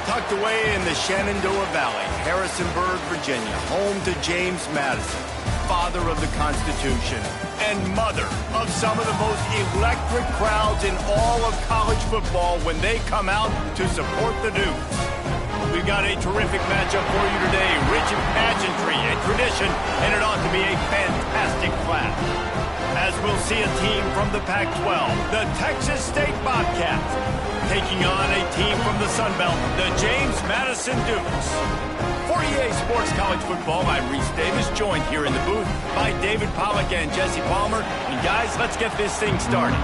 Tucked away in the Shenandoah Valley, Harrisonburg, Virginia, home to James Madison, father of the Constitution and mother of some of the most electric crowds in all of college football when they come out to support the Dukes. We've got a terrific matchup for you today, rich in pageantry and tradition, and it ought to be a fantastic clash. As we'll see a team from the Pac-12, the Texas State Bobcats, taking on a team from the Sun Belt, the James Madison Dukes. For EA Sports College Football, I'm Reese Davis, joined here in the booth by David Pollack and Jesse Palmer. And guys, let's get this thing started.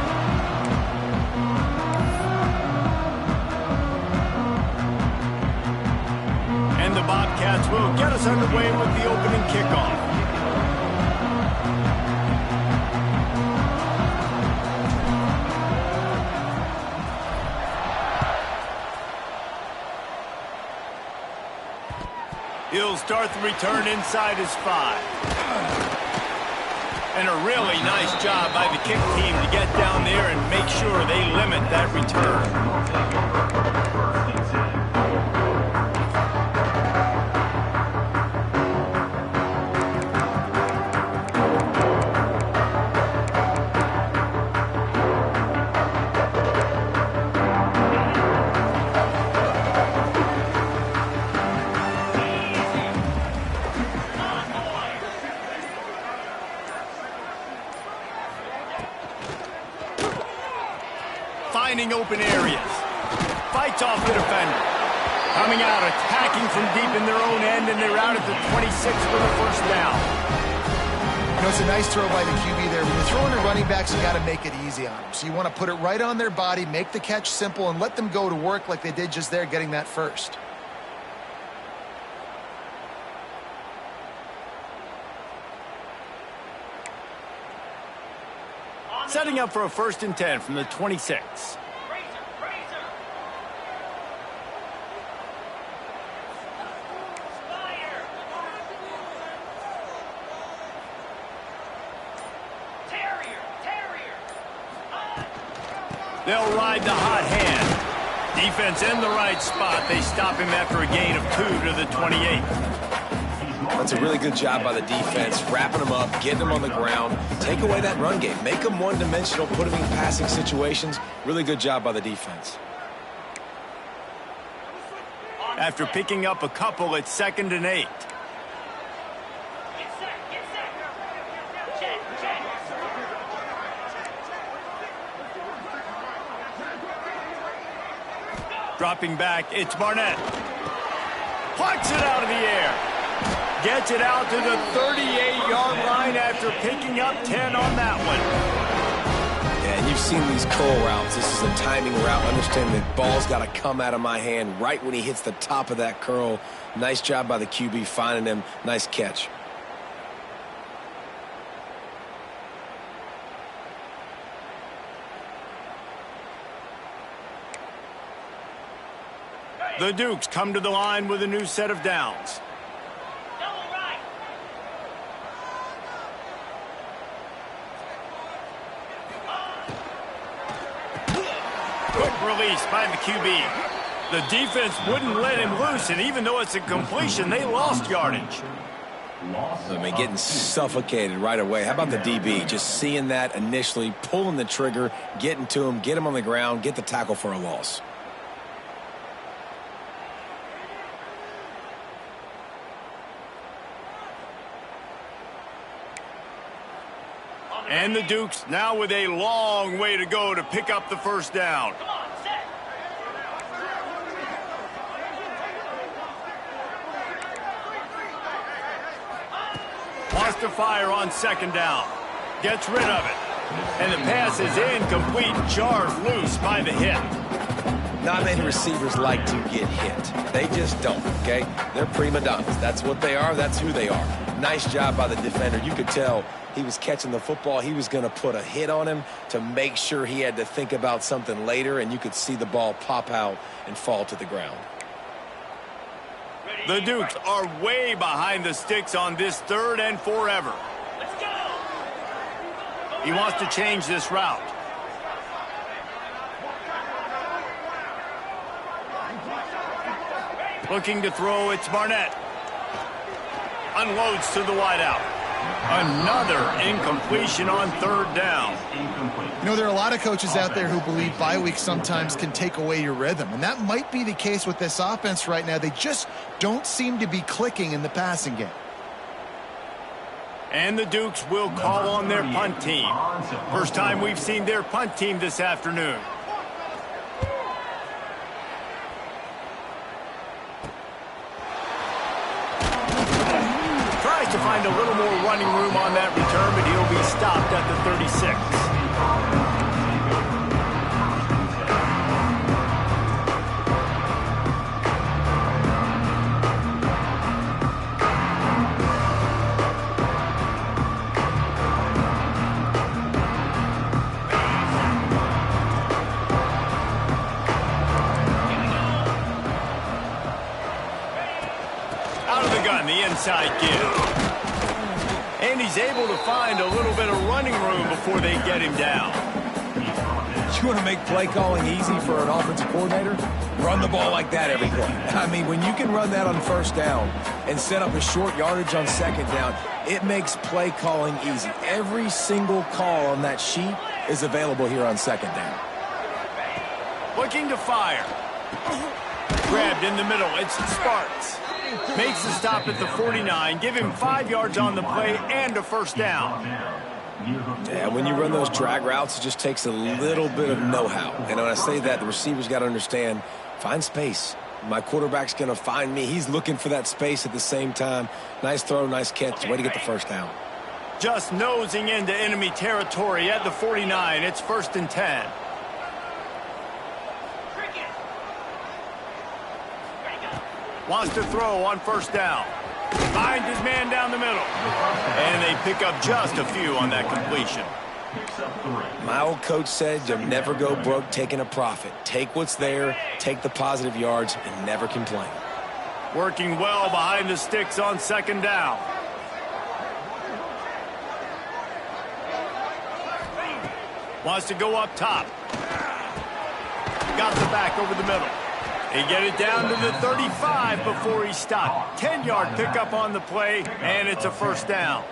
And the Bobcats will get us underway with the opening kickoff. He'll start the return inside his 5. And a really nice job by the kick team to get down there and make sure they limit that return. Finding open areas. Fights off the defender. Coming out, attacking from deep in their own end, and they're out at the 26 for the first down. You know, it's a nice throw by the QB there. When you're throwing to running backs, you got to make it easy on them. So you want to put it right on their body, make the catch simple, and let them go to work like they did just there, getting that first. Setting up for a 1st and 10 from the 26. They'll ride the hot hand. Defense in the right spot. They stop him after a gain of 2 to the 28. That's a really good job by the defense, wrapping them up, getting them on the ground, take away that run game, make them one-dimensional, put them in passing situations. Really good job by the defense. After picking up a couple, it's 2nd and 8. Dropping back, it's Barnett. Plucks it out of the air. Gets it out to the 38-yard line after picking up 10 on that one. Yeah, and you've seen these curl routes. This is a timing route. Understand the ball's got to come out of my hand right when he hits the top of that curl. Nice job by the QB finding him. Nice catch. The Dukes come to the line with a new set of downs. Quick release by the QB. The defense wouldn't let him loose, and even though it's a completion, they lost yardage. I mean, getting suffocated right away. How about the DB? Just seeing that initially, pulling the trigger, getting to him, get him on the ground, get the tackle for a loss. And the Dukes now with a long way to go to pick up the 1st down. Wants to fire on 2nd down. Gets rid of it. And the pass is incomplete, jarred loose by the hit. Not many receivers like to get hit. They just don't, okay? They're prima donnas. That's what they are. That's who they are. Nice job by the defender. You could tell he was catching the football. He was going to put a hit on him to make sure he had to think about something later, and you could see the ball pop out and fall to the ground. The Dukes are way behind the sticks on this 3rd and forever. Let's go. He wants to change this route. Looking to throw, it's Barnett. Unloads to the wideout. Another incompletion on 3rd down. You know, there are a lot of coaches out there who believe bye weeks sometimes can take away your rhythm, and that might be the case with this offense right now. They just don't seem to be clicking in the passing game. And the Dukes will call on their punt team. First time we've seen their punt team this afternoon. Tries to find a little more running room on that return, but he'll be stopped at the 36. Out of the gun, the inside give. And he's able to find a little bit of running room before they get him down. You want to make play calling easy for an offensive coordinator? Run the ball like that every play. I mean, when you can run that on first down and set up a short yardage on second down, it makes play calling easy. Every single call on that sheet is available here on second down. Looking to fire. Grabbed in the middle. It's Sparks. Makes the stop at the 49. Give him 5 yards on the play and a first down. Yeah, when you run those drag routes, it just takes a little bit of know-how. And when I say that, the receiver's got to understand, find space. My quarterback's going to find me. He's looking for that space at the same time. Nice throw, nice catch. Way to get the first down. Just nosing into enemy territory at the 49. It's 1st and 10. Wants to throw on first down. Finds his man down the middle. And they pick up just a few on that completion. My old coach said you'll never go broke taking a profit. Take what's there, take the positive yards, and never complain. Working well behind the sticks on second down. Wants to go up top. Got the back over the middle. They get it down to the 35 before he stopped. 10-yard pickup on the play, and it's a first down.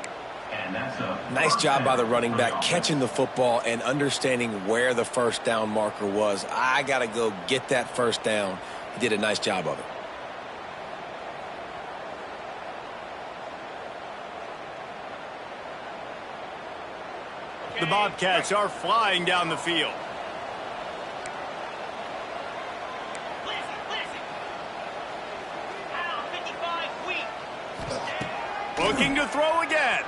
Nice job by the running back catching the football and understanding where the first down marker was. I got to go get that first down. He did a nice job of it. The Bobcats are flying down the field. Looking to throw again.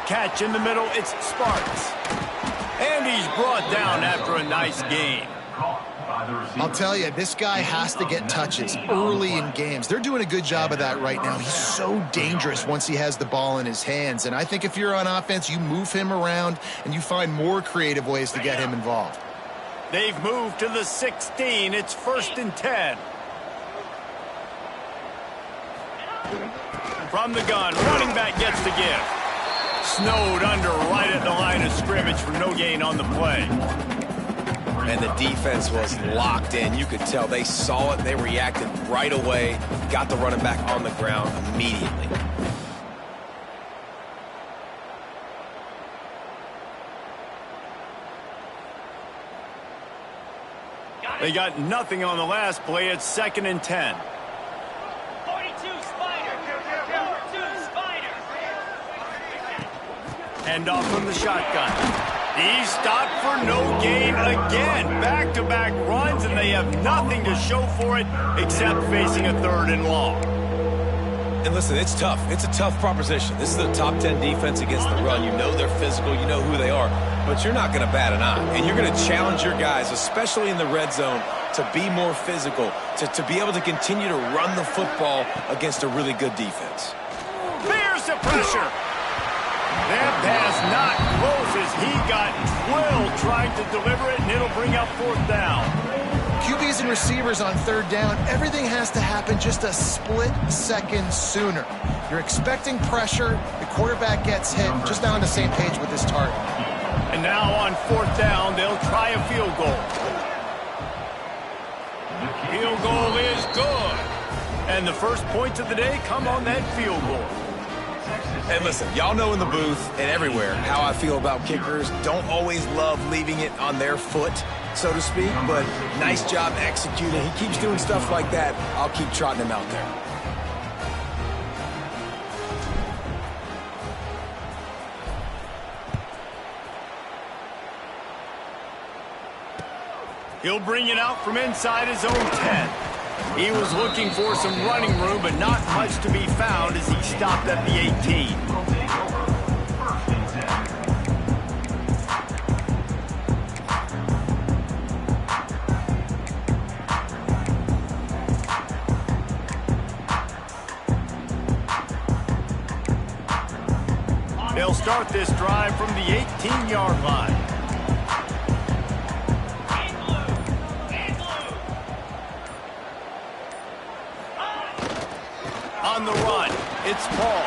Catch in the middle, it's Sparks. And he's brought down after a nice gain. I'll tell you, this guy has to get touches early in games. They're doing a good job of that right now. He's so dangerous once he has the ball in his hands. And I think if you're on offense, you move him around and you find more creative ways to get him involved. They've moved to the 16. It's 1st and 10. From the gun, running back gets the gift. Snowed under right at the line of scrimmage for no gain on the play. And the defense was locked in. You could tell they saw it. They reacted right away. Got the running back on the ground immediately. They got nothing on the last play. It's 2nd and 10. Hand off from the shotgun. He stopped for no gain again. Back-to-back runs, and they have nothing to show for it except facing a 3rd and long. And listen, it's tough. It's a tough proposition. This is the top 10 defense against the run. You know they're physical. You know who they are. But you're not going to bat an eye. And you're going to challenge your guys, especially in the red zone, to be more physical, to be able to continue to run the football against a really good defense. There's the pressure. That pass not close as he got drilled trying to deliver it, and it'll bring up 4th down. QBs and receivers on 3rd down, everything has to happen just a split second sooner. You're expecting pressure, the quarterback gets hit, just not on the same page with his target. And now on 4th down, they'll try a field goal. Field goal is good. And the first points of the day come on that field goal. And listen, y'all know in the booth and everywhere how I feel about kickers. Don't always love leaving it on their foot, so to speak, but nice job executing. He keeps doing stuff like that. I'll keep trotting him out there. He'll bring it out from inside his own 10. He was looking for some running room, but not much to be found as he stopped at the 18. They'll start this drive from the 18-yard line. On the run, it's Paul.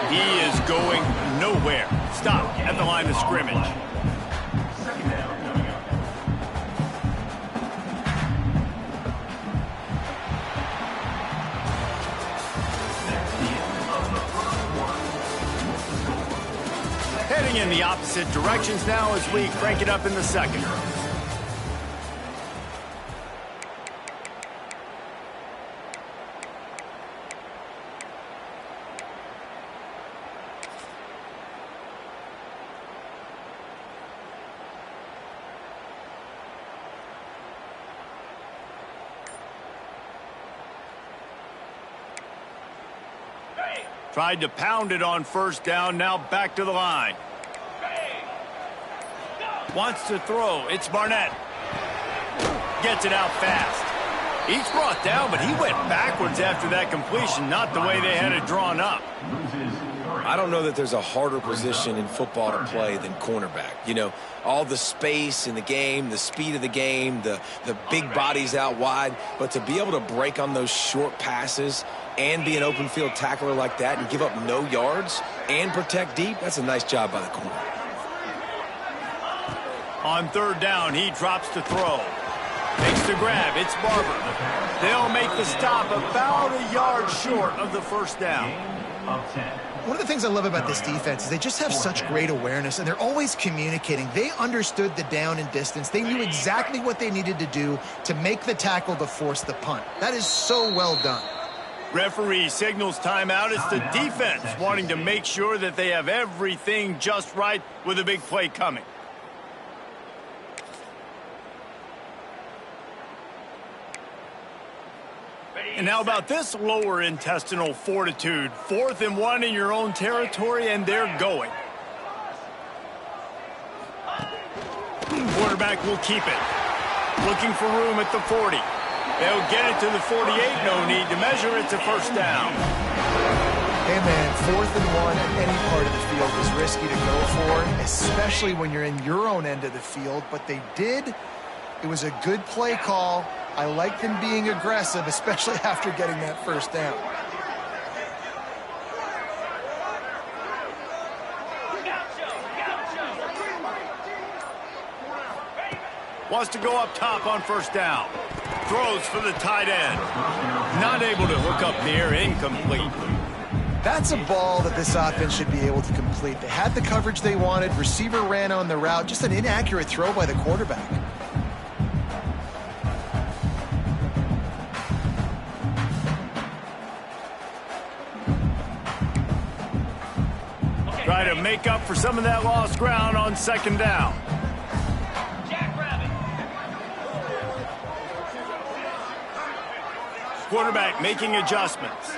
He is going nowhere. Stop at the line of scrimmage. Heading in the opposite directions now as we crank it up in the second. Tried to pound it on first down, now back to the line. Wants to throw, it's Barnett. Gets it out fast. He's brought down, but he went backwards after that completion, not the way they had it drawn up. I don't know that there's a harder position in football to play than cornerback. You know, all the space in the game, the speed of the game, the big bodies out wide. But to be able to break on those short passes and be an open field tackler like that and give up no yards and protect deep, that's a nice job by the corner. On third down, he drops to throw. Makes the grab, it's Barber. They'll make the stop about a yard short of the first down. One of the things I love about this defense is they just have such great awareness, and they're always communicating. They understood the down and distance. They knew exactly what they needed to do to make the tackle to force the punt. That is so well done. Referee signals timeout. It's the defense wanting to make sure that they have everything just right with a big play coming. And how about this lower intestinal fortitude? 4th and 1 in your own territory, and they're going. Quarterback will keep it. Looking for room at the 40. They'll get it to the 48. No need to measure. It's a first down. Hey, man, 4th and 1 at any part of the field is risky to go for, especially when you're in your own end of the field. But they did. It was a good play call. I like them being aggressive, especially after getting that first down. Wants to go up top on first down. Throws for the tight end. Not able to hook up there, incomplete. That's a ball that this offense should be able to complete. They had the coverage they wanted. Receiver ran on the route. Just an inaccurate throw by the quarterback. Try to make up for some of that lost ground on second down. Quarterback making adjustments.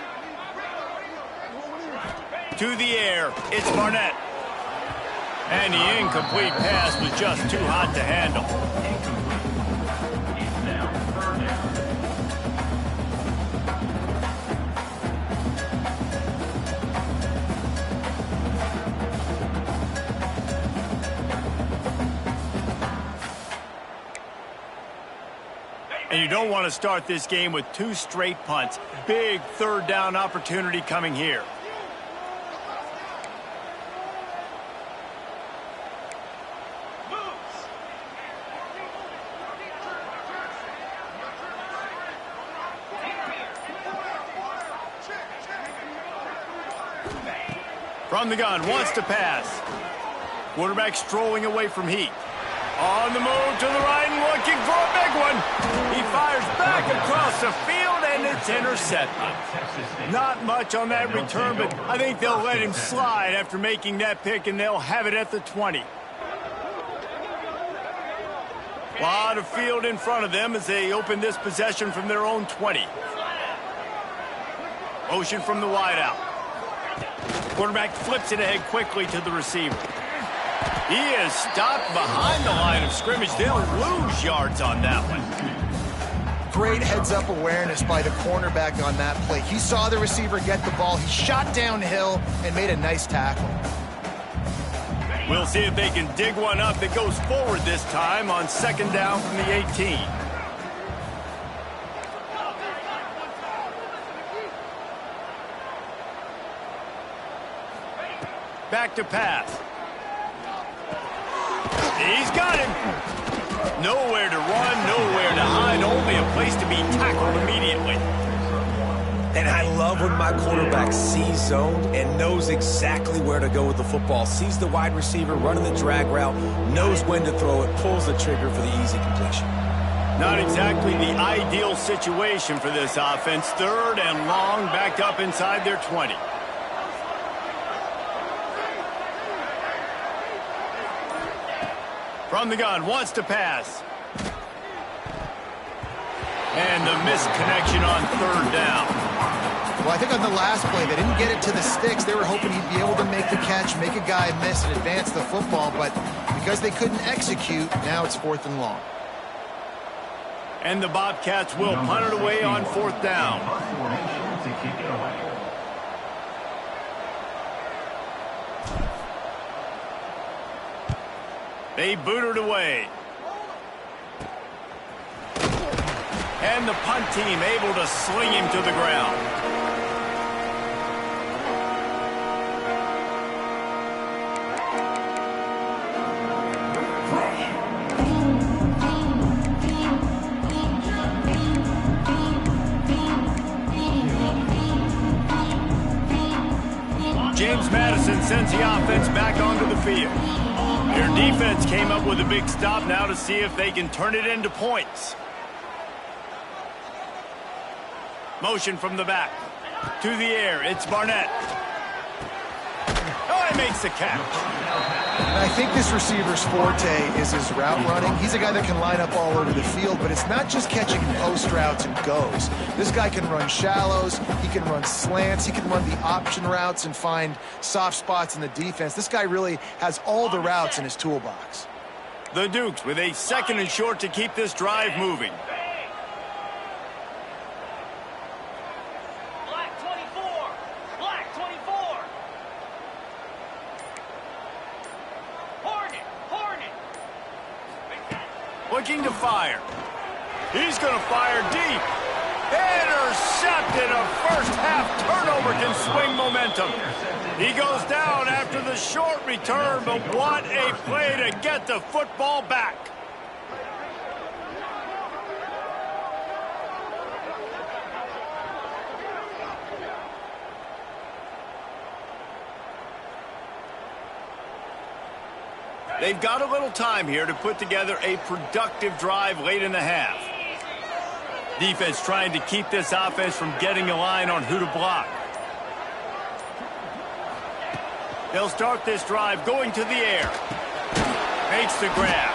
To the air, it's Barnett. And the incomplete pass was just too hot to handle. And you don't want to start this game with 2 straight punts. Big third down opportunity coming here. From the gun, wants to pass. Quarterback strolling away from heat. On the move to the right and looking for a big one. He fires back across the field, and it's intercepted. Not much on that return, but I think they'll let him slide after making that pick, and they'll have it at the 20. A lot of field in front of them as they open this possession from their own 20. Motion from the wideout. Quarterback flips it ahead quickly to the receiver. He is stopped behind the line of scrimmage. They'll lose yards on that one. Great heads-up awareness by the cornerback on that play. He saw the receiver get the ball. He shot downhill and made a nice tackle. We'll see if they can dig one up that goes forward this time on second down from the 18. Back to pass. He's got him. Nowhere to run, nowhere to hide, only a place to be tackled immediately. And I love when my quarterback sees zone and knows exactly where to go with the football. Sees the wide receiver running the drag route, knows when to throw it, pulls the trigger for the easy completion. Not exactly the ideal situation for this offense. 3rd and long, backed up inside their 20. From the gun, wants to pass. And the missed connection on 3rd down. Well, I think on the last play, they didn't get it to the sticks. They were hoping he'd be able to make the catch, make a guy miss, and advance the football. But because they couldn't execute, now it's 4th and long. And the Bobcats will punt it away on 4th down. They boot it away. And the punt team able to sling him to the ground. James Madison sends the offense back onto the field. Their defense came up with a big stop now to see if they can turn it into points. Motion from the back. To the air, it's Barnett. Oh, he makes the catch. I think this receiver's forte is his route running. He's a guy that can line up all over the field, but it's not just catching post routes and goes. This guy can run shallows, he can run slants, he can run the option routes and find soft spots in the defense. This guy really has all the routes in his toolbox. The Dukes with a 2nd and short to keep this drive moving. Looking to fire. He's going to fire deep. Intercepted. A first-half turnover can swing momentum. He goes down after the short return, but what a play to get the football back. They've got a little time here to put together a productive drive late in the half. Defense trying to keep this offense from getting a line on who to block. They'll start this drive going to the air. Makes the grab.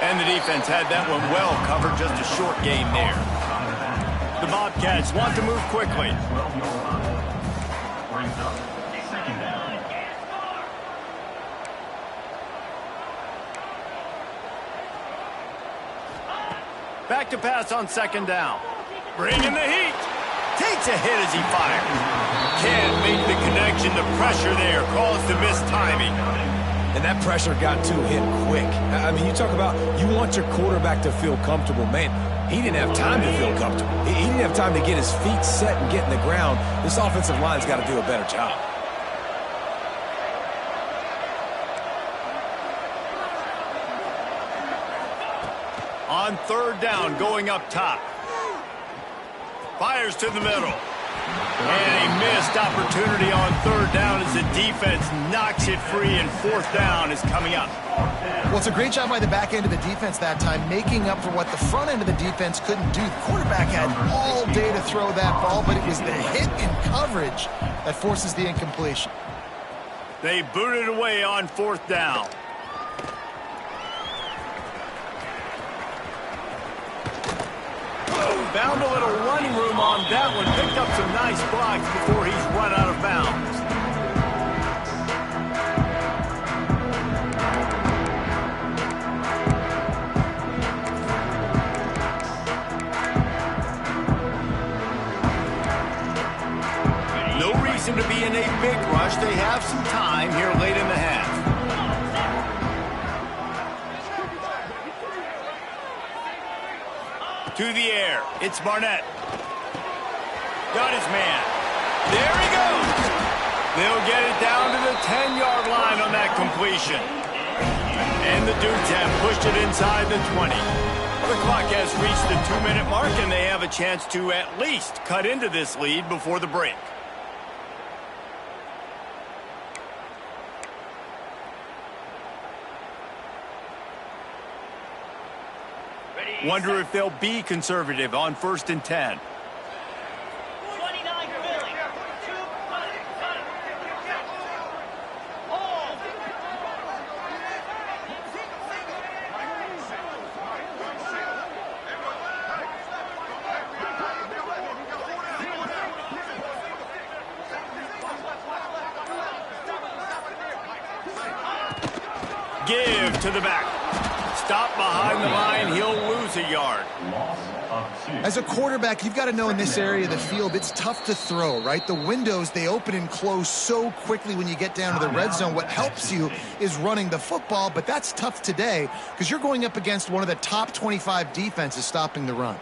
And the defense had that one well covered, just a short gain there. The Bobcats want to move quickly. Back to pass on 2nd down. Bringing the heat. Takes a hit as he fires. Can't make the connection. The pressure there caused the missed timing. And that pressure got to him quick. I mean, you talk about you want your quarterback to feel comfortable. Man, he didn't have time to feel comfortable. He didn't have time to get his feet set and get in the ground. This offensive line's got to do a better job. On 3rd down, going up top. Fires to the middle. And a missed opportunity on 3rd down as the defense knocks it free, and 4th down is coming up. Well, it's a great job by the back end of the defense that time, making up for what the front end of the defense couldn't do. The quarterback had all day to throw that ball, but it was the hit in coverage that forces the incompletion. They booted away on 4th down. Found a little running room on that one. Picked up some nice blocks before he's run out of bounds. No reason to be in a big rush. They have some time here late in the half. To the air. It's Barnett. Got his man. There he goes. They'll get it down to the 10-yard line on that completion. And the Dudes have pushed it inside the 20. The clock has reached the 2-minute mark, and they have a chance to at least cut into this lead before the break. Wonder if they'll be conservative on 1st and 10. Give to the back. Stop behind the line. He'll lose a yard. As a quarterback, you've got to know in this area of the field, it's tough to throw, right? The windows, they open and close so quickly when you get down to the red zone. What helps you is running the football, but that's tough today because you're going up against one of the top 25 defenses stopping the run.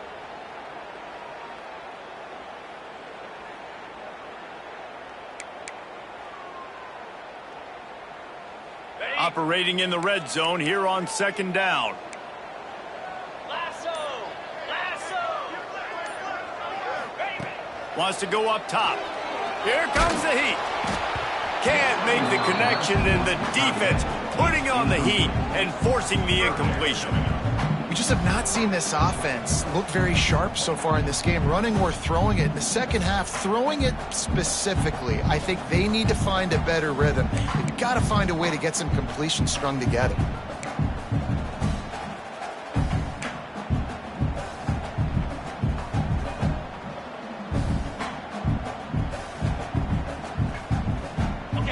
Operating in the red zone here on 2nd down. Wants to go up top. Here comes the heat. Can't make the connection, and the defense putting on the heat and forcing the incompletion. We just have not seen this offense look very sharp so far in this game, running or throwing it. In the second half, throwing it specifically, I think they need to find a better rhythm. They've got to find a way to get some completions strung together.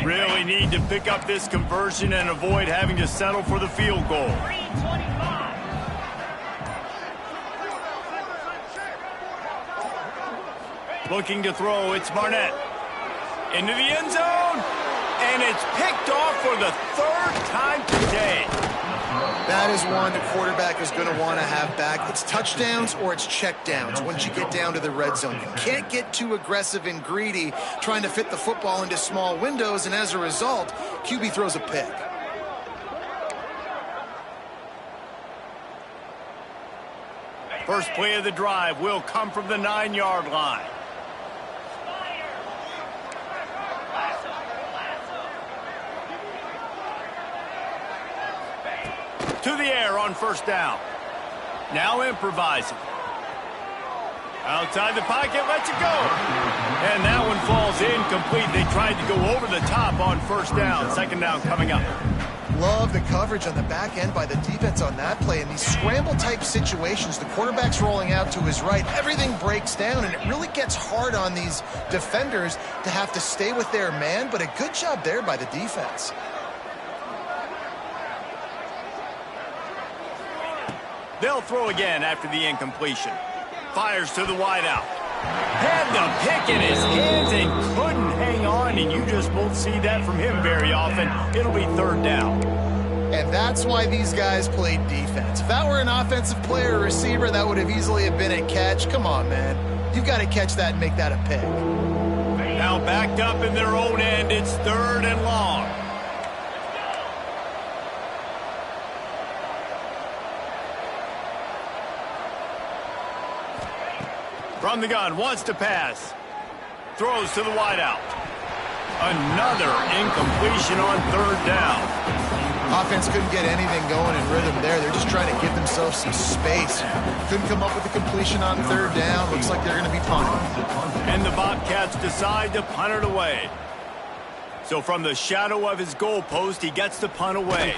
Really need to pick up this conversion and avoid having to settle for the field goal. Looking to throw, it's Barnett. Into the end zone, and it's picked off for the 3rd time today. That is one the quarterback is going to want to have back. It's touchdowns or it's checkdowns once you get down to the red zone. You can't get too aggressive and greedy trying to fit the football into small windows, and as a result, QB throws a pick. First play of the drive will come from the 9-yard line. To the air on 1st down. Now improvising. Outside the pocket, lets it go. And that one falls incomplete. They tried to go over the top on 1st down. 2nd down coming up. Love the coverage on the back end by the defense on that play. In these scramble-type situations, the quarterback's rolling out to his right. Everything breaks down, and it really gets hard on these defenders to have to stay with their man, but a good job there by the defense. They'll throw again after the incompletion. Fires to the wideout. Had the pick in his hands and couldn't hang on, and you just won't see that from him very often. It'll be 3rd down. And that's why these guys played defense. If that were an offensive player or receiver, that would have easily have been a catch. Come on, man. You've got to catch that and make that a pick. Now backed up in their own end. It's 3rd and long. From the gun, wants to pass. Throws to the wideout. Another incompletion on 3rd down. Offense couldn't get anything going in rhythm there. They're just trying to give themselves some space. Couldn't come up with a completion on 3rd down. Looks like they're going to be punting. And the Bobcats decide to punt it away. So from the shadow of his goalpost, he gets the punt away.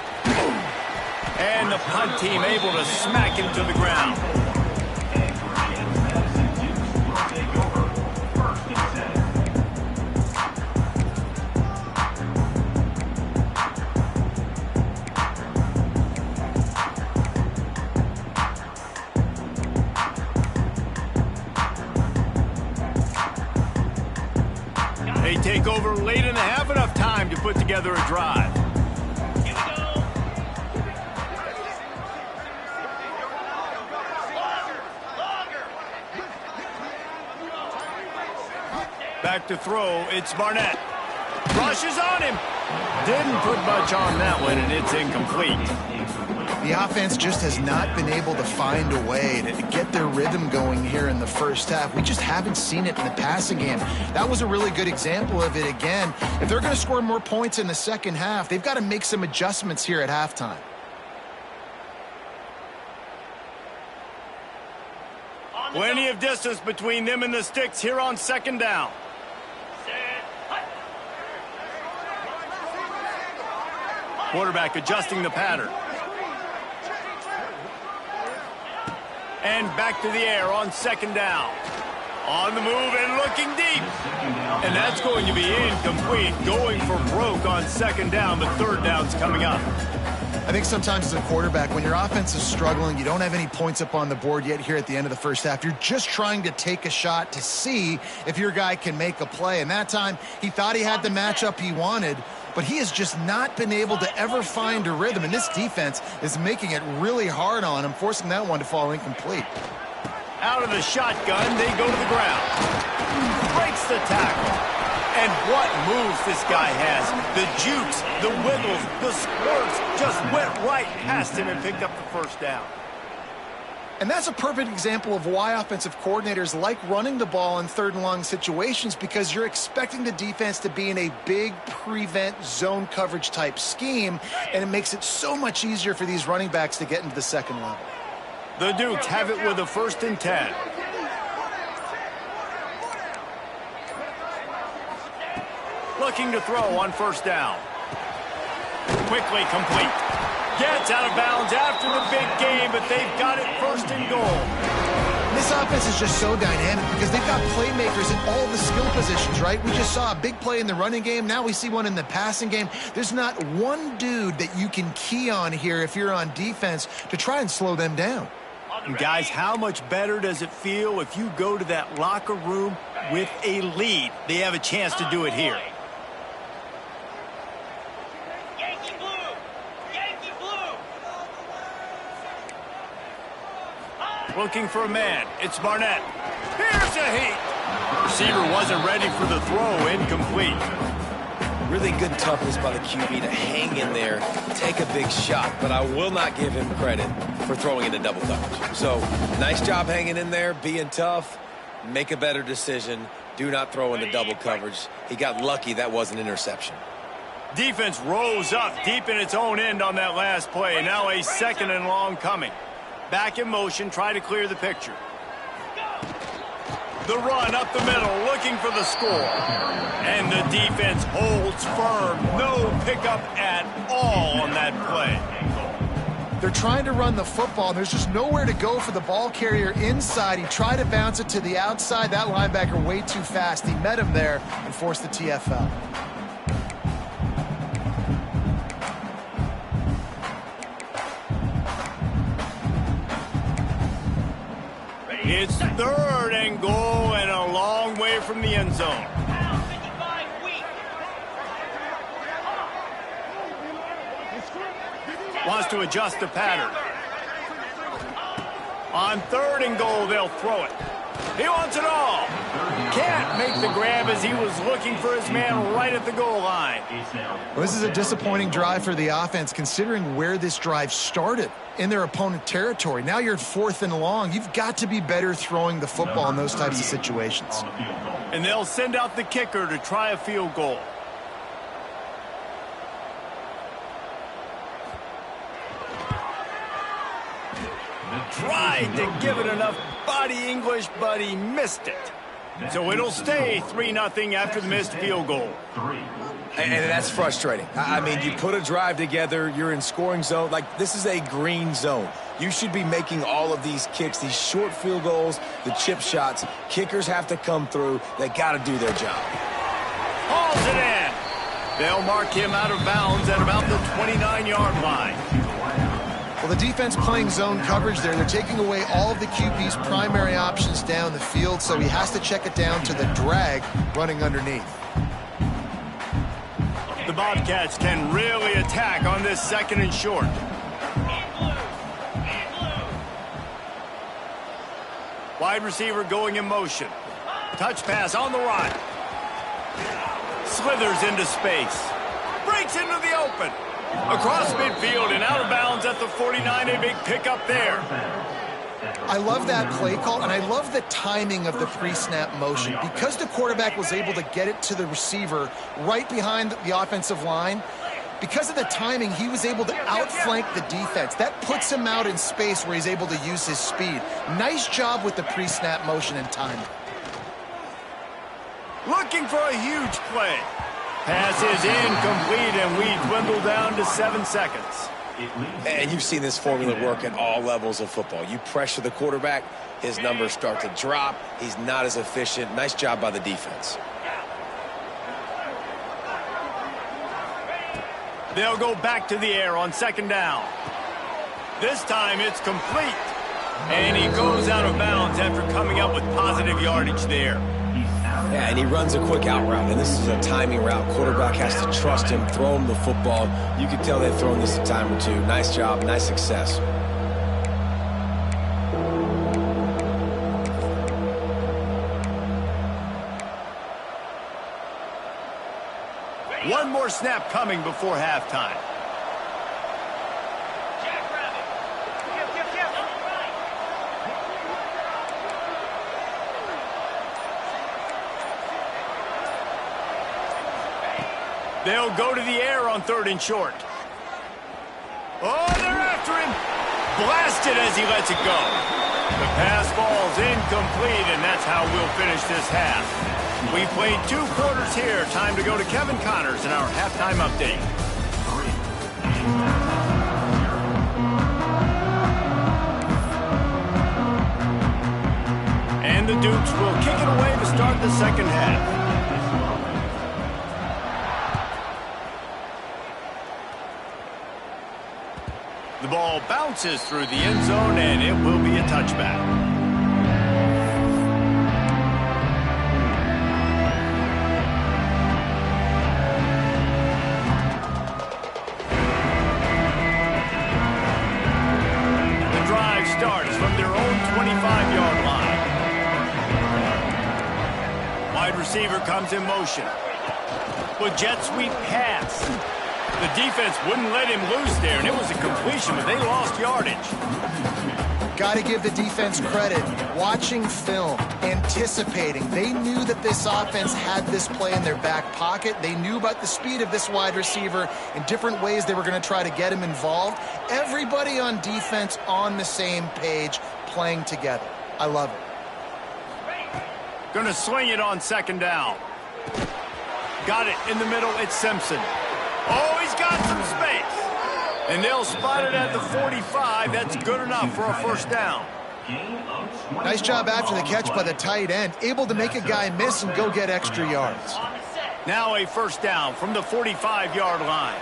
And the punt team able to smack him to the ground. They take over late in the half, enough time to put together a drive. Here we go. Back to throw, it's Barnett. rushes on him. Didn't put much on that one, and it's incomplete. The offense just has not been able to find a way to get their rhythm going here in the first half. We just haven't seen it in the passing game. That was a really good example of it again. If they're going to score more points in the second half, they've got to make some adjustments here at halftime. Plenty of distance between them and the sticks here on second down. Quarterback adjusting the pattern. And back to the air on second down. On the move and looking deep. And that's going to be incomplete. Going for broke on second down, but third down's coming up. I think sometimes as a quarterback, when your offense is struggling, you don't have any points up on the board yet here at the end of the first half. You're just trying to take a shot to see if your guy can make a play. And that time, he thought he had the matchup he wanted, but he has just not been able to ever find a rhythm. And this defense is making it really hard on him, forcing that one to fall incomplete. Out of the shotgun, they go to the ground. Breaks the tackle. And what moves this guy has. The jukes, the wiggles, the squirts just went right past him and picked up the first down. And that's a perfect example of why offensive coordinators like running the ball in third and long situations, because you're expecting the defense to be in a big prevent zone coverage type scheme, and it makes it so much easier for these running backs to get into the second level. The Dukes have it with a 1st and 10. Looking to throw on first down. Quickly complete. Gets out of bounds after the big game, but they've got it 1st and goal. This offense is just so dynamic because they've got playmakers in all the skill positions, right? We just saw a big play in the running game. Now we see one in the passing game. There's not one dude that you can key on here if you're on defense to try and slow them down. And guys, how much better does it feel if you go to that locker room with a lead? They have a chance to do it here. Looking for a man. It's Barnett. Here's a heat. Receiver wasn't ready for the throw. Incomplete. Really good toughness by the QB to hang in there, take a big shot, but I will not give him credit for throwing into double coverage. So, nice job hanging in there, being tough, make a better decision, do not throw into double coverage. He got lucky that was an interception. Defense rose up deep in its own end on that last play. Now a 2nd and long coming. Back in motion, try to clear the picture. The run up the middle, looking for the score. And the defense holds firm. No pickup at all on that play. They're trying to run the football, and there's just nowhere to go for the ball carrier inside. He tried to bounce it to the outside. That linebacker way too fast. He met him there and forced the TFL. It's 3rd and goal and a long way from the end zone. Wants to adjust the pattern. On 3rd and goal, they'll throw it. He wants it all. Can't make the grab as he was looking for his man right at the goal line. Well, this is a disappointing drive for the offense, considering where this drive started in their opponent territory. Now you're at 4th and long. You've got to be better throwing the football in those types of situations. And they'll send out the kicker to try a field goal. Tried to give it enough body English, but he missed it. So it'll stay 3-0 after the missed field goal. And that's frustrating. I mean, you put a drive together, you're in scoring zone. Like, this is a green zone. You should be making all of these kicks, these short field goals, the chip shots. Kickers have to come through. They got to do their job. Hauls it in. They'll mark him out of bounds at about the 29-yard line. Well, the defense playing zone coverage there. They're taking away all of the QB's primary options down the field, so he has to check it down to the drag running underneath. The Bobcats can really attack on this 2nd and short. Wide receiver going in motion. Touch pass on the right. slithers into space. Breaks into the open. Across midfield and out of bounds at the 49. A big pickup there. I love that play call, and I love the timing of the pre-snap motion. Because the quarterback was able to get it to the receiver right behind the offensive line, because of the timing, he was able to outflank the defense. That puts him out in space where he's able to use his speed. Nice job with the pre-snap motion and timing. Looking for a huge play. Pass is incomplete, and we dwindle down to 7 seconds. And you've seen this formula work at all levels of football. You pressure the quarterback, his numbers start to drop. He's not as efficient. Nice job by the defense. They'll go back to the air on second down. This time it's complete. And he goes out of bounds after coming up with positive yardage there. Yeah, and he runs a quick out route, and this is a timing route. Quarterback has to trust him, throw him the football. You can tell they've thrown this a time or two. Nice job, nice success. One more snap coming before halftime. They'll go to the air on 3rd and short. Oh, they're after him. Blasted as he lets it go. The pass falls incomplete, and that's how we'll finish this half. We played 2 quarters here. Time to go to Kevin Connors in our halftime update. And the Dukes will kick it away to start the second half. The ball bounces through the end zone, and it will be a touchback. The drive starts from their own 25-yard line. Wide receiver comes in motion. With jet sweep pass. The defense wouldn't let him loose there, and it was a completion, but they lost yardage. Got to give the defense credit. Watching film, anticipating. They knew that this offense had this play in their back pocket. They knew about the speed of this wide receiver in different ways they were going to try to get him involved. Everybody on defense on the same page, playing together. I love it. Going to swing it on second down. Got it in the middle. It's Simpson. Oh, he's got some space. And they'll spot it at the 45. That's good enough for a first down. Nice job after the catch by the tight end. Able to make a guy miss and go get extra yards. Now a first down from the 45-yard line.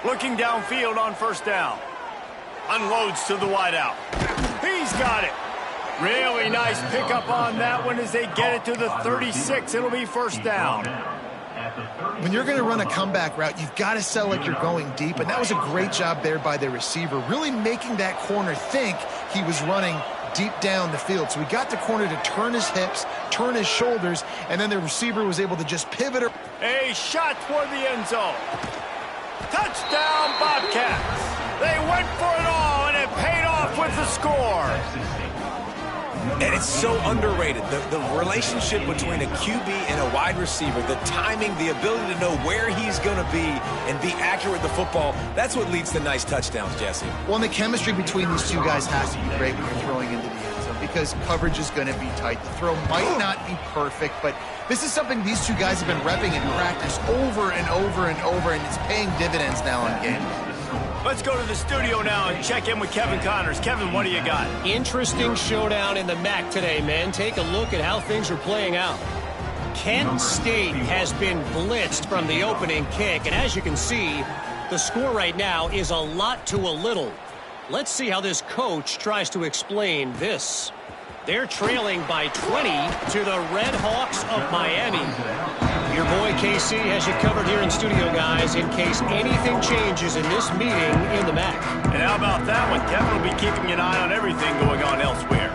Looking downfield on first down. Unloads to the wideout. He's got it. Really nice pickup on that one as they get it to the 36. It'll be first down. When you're going to run a comeback route, you've got to sell like you're going deep, and that was a great job there by the receiver, really making that corner think he was running deep down the field. So he got the corner to turn his hips, turn his shoulders, and then the receiver was able to just pivot. A shot toward the end zone. Touchdown, Bobcats. They went for it all, and it paid off with the score. And it's so underrated. The relationship between a QB and a wide receiver, the timing, the ability to know where he's going to be and be accurate with the football, that's what leads to nice touchdowns, Jesse. Well, and the chemistry between these two guys has to be great when you're throwing into the end zone because coverage is going to be tight. The throw might not be perfect, but this is something these two guys have been repping in practice over and over and over, and it's paying dividends now on game. Let's go to the studio now and check in with Kevin Connors. Kevin, what do you got? Interesting showdown in the MAC today, man. Take a look at how things are playing out. Kent State has been blitzed from the opening kick, and as you can see, the score right now is a lot to a little. Let's see how this coach tries to explain this. They're trailing by 20 to the Red Hawks of Miami. Your boy KC has you covered here in studio, guys, in case anything changes in this meeting in the MAC. And how about that one? Kevin will be keeping an eye on everything going on elsewhere.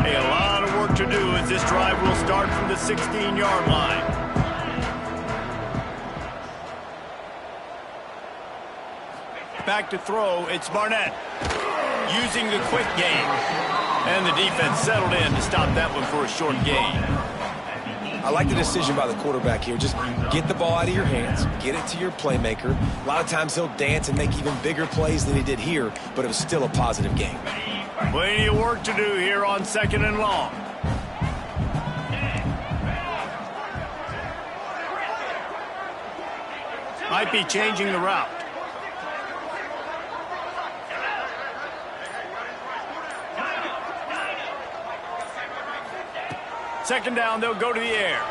A lot of work to do as this drive will start from the 16-yard line. Back to throw, it's Barnett. Using the quick game. And the defense settled in to stop that one for a short gain. I like the decision by the quarterback here. Just get the ball out of your hands, get it to your playmaker. A lot of times he'll dance and make even bigger plays than he did here, but it was still a positive game. Plenty of work to do here on 2nd and long. Might be changing the route. Second down, they'll go to the air.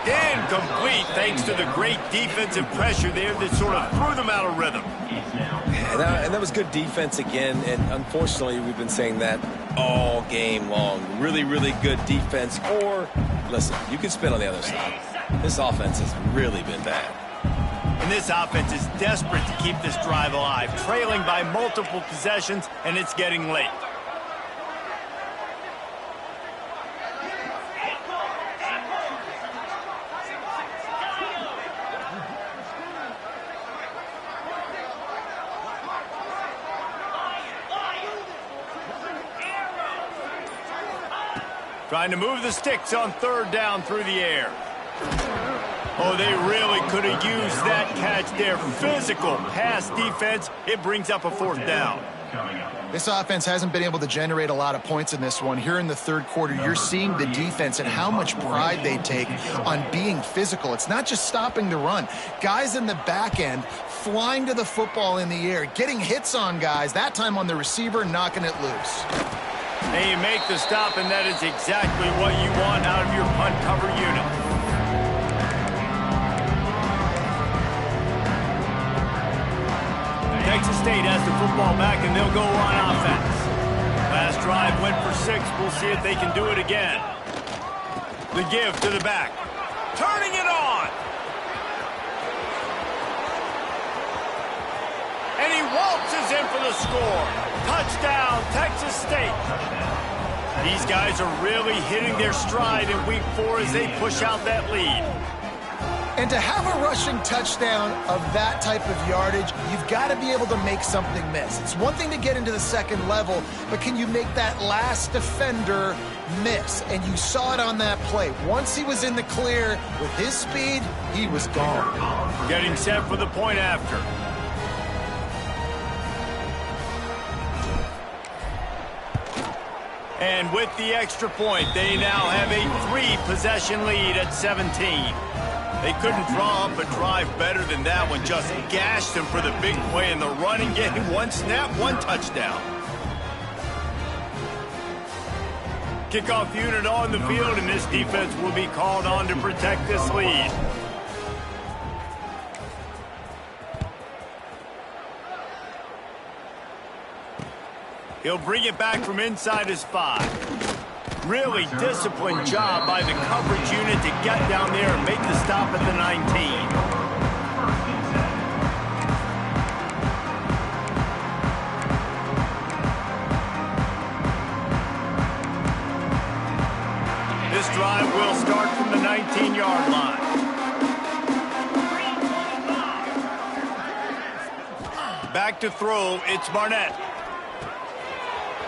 Incomplete thanks to the great defensive pressure there that sort of threw them out of rhythm. And that was good defense again, and unfortunately we've been saying that all game long. Really, really good defense. Or, listen, you can spin on the other side. This offense has really been bad. And this offense is desperate to keep this drive alive, trailing by multiple possessions, and it's getting late. Trying to move the sticks on 3rd down through the air. Oh, they really could have used that catch there. Physical pass defense. It brings up a 4th down. This offense hasn't been able to generate a lot of points in this one. Here in the 3rd quarter, you're seeing the defense and how much pride they take on being physical. It's not just stopping the run. Guys in the back end flying to the football in the air, getting hits on guys, that time on the receiver, knocking it loose. And you make the stop, and that is exactly what you want out of your punt cover unit. Texas State has the football back, and they'll go on offense. Last drive went for 6. We'll see if they can do it again. The give to the back. Turning it on. And he waltzes in for the score. Touchdown, Texas State. These guys are really hitting their stride in week 4 as they push out that lead. And to have a rushing touchdown of that type of yardage, you've got to be able to make something miss. It's one thing to get into the 2nd level, but can you make that last defender miss? And you saw it on that play. Once he was in the clear with his speed, he was gone. Getting set for the point after. And with the extra point, they now have a 3-possession lead at 17. They couldn't draw up a drive better than that one. Just gashed them for the big play in the running game. 1 snap, 1 touchdown. Kickoff unit on the field, and this defense will be called on to protect this lead. He'll bring it back from inside his 5. Really disciplined job by the coverage unit to get down there and make the stop at the 19. This drive will start from the 19-yard line. Back to throw, it's Barnett.